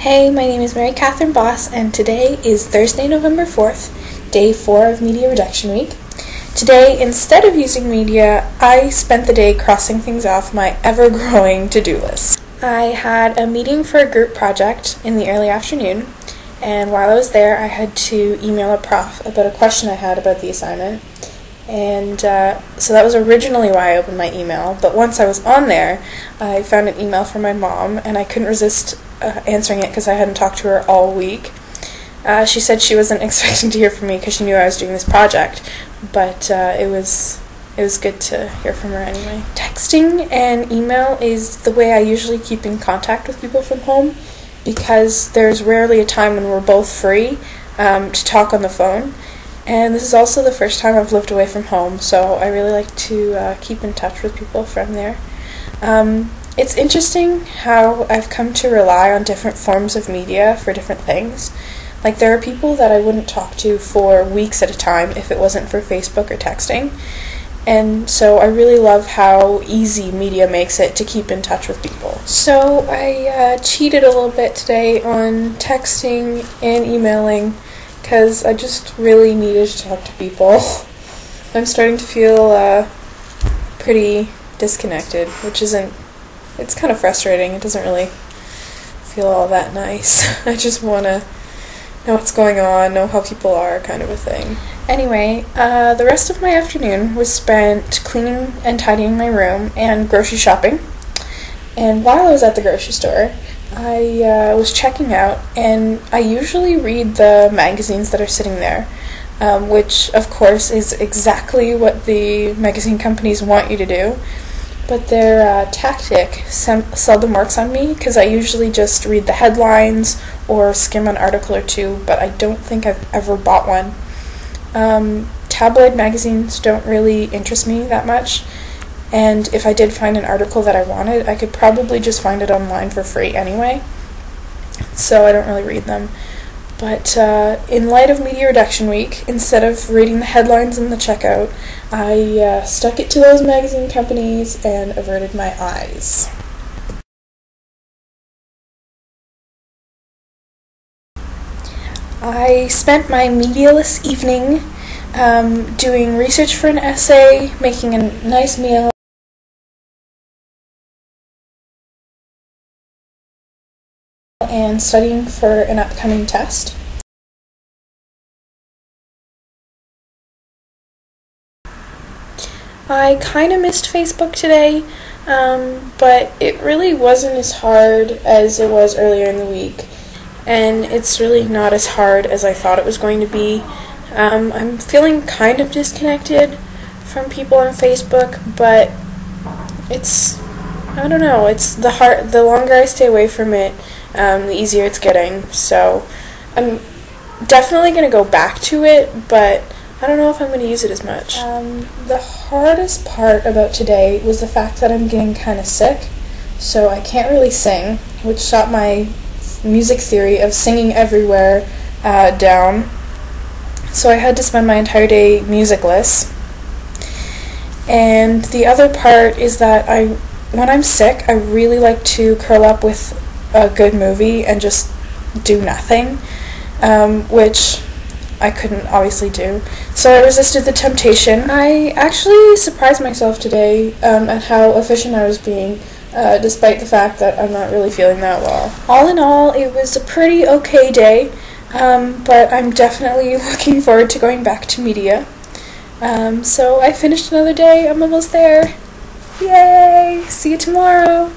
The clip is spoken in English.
Hey, my name is Mary Catherine Boss, and today is Thursday, November 4th, day 4 of Media Reduction Week. Today, instead of using media, I spent the day crossing things off my ever-growing to-do list. I had a meeting for a group project in the early afternoon, and while I was there, I had to email a prof about a question I had about the assignment. And so that was originally why I opened my email, but once I was on there, I found an email from my mom, and I couldn't resist answering it because I hadn't talked to her all week. She said she wasn't expecting to hear from me because she knew I was doing this project, but it was good to hear from her anyway. Texting and email is the way I usually keep in contact with people from home, because there's rarely a time when we're both free to talk on the phone. And this is also the first time I've lived away from home, so I really like to keep in touch with people from there. It's interesting how I've come to rely on different forms of media for different things. Like, there are people that I wouldn't talk to for weeks at a time if it wasn't for Facebook or texting. And so I really love how easy media makes it to keep in touch with people. So I cheated a little bit today on texting and emailing, because I just really needed to talk to people. I'm starting to feel pretty disconnected, which it's kind of frustrating. It doesn't really feel all that nice. I just want to know what's going on, know how people are, kind of a thing. Anyway, the rest of my afternoon was spent cleaning and tidying my room and grocery shopping. And while I was at the grocery store, I was checking out, and I usually read the magazines that are sitting there, which of course is exactly what the magazine companies want you to do, but their tactic seldom works on me, because I usually just read the headlines or skim an article or two, but I don't think I've ever bought one. Tabloid magazines don't really interest me that much. And if I did find an article that I wanted, I could probably just find it online for free anyway. So I don't really read them. But in light of Media Reduction Week, instead of reading the headlines in the checkout, I stuck it to those magazine companies and averted my eyes. I spent my medialess evening doing research for an essay, making a nice meal, and studying for an upcoming test. I kind of missed Facebook today, but it really wasn't as hard as it was earlier in the week, and it's really not as hard as I thought it was going to be. I'm feeling kind of disconnected from people on Facebook, but I don't know, the longer I stay away from it, the easier it's getting. So I'm definitely going to go back to it, but I don't know if I'm going to use it as much. The hardest part about today was the fact that I'm getting kind of sick, so I can't really sing, which shot my music theory of singing everywhere down. So I had to spend my entire day musicless. And the other part is that when I'm sick, I really like to curl up with a good movie and just do nothing, which I couldn't obviously do. So I resisted the temptation. I actually surprised myself today at how efficient I was being, despite the fact that I'm not really feeling that well. All in all, it was a pretty okay day, but I'm definitely looking forward to going back to media. So I finished another day. I'm almost there. Yay! See you tomorrow!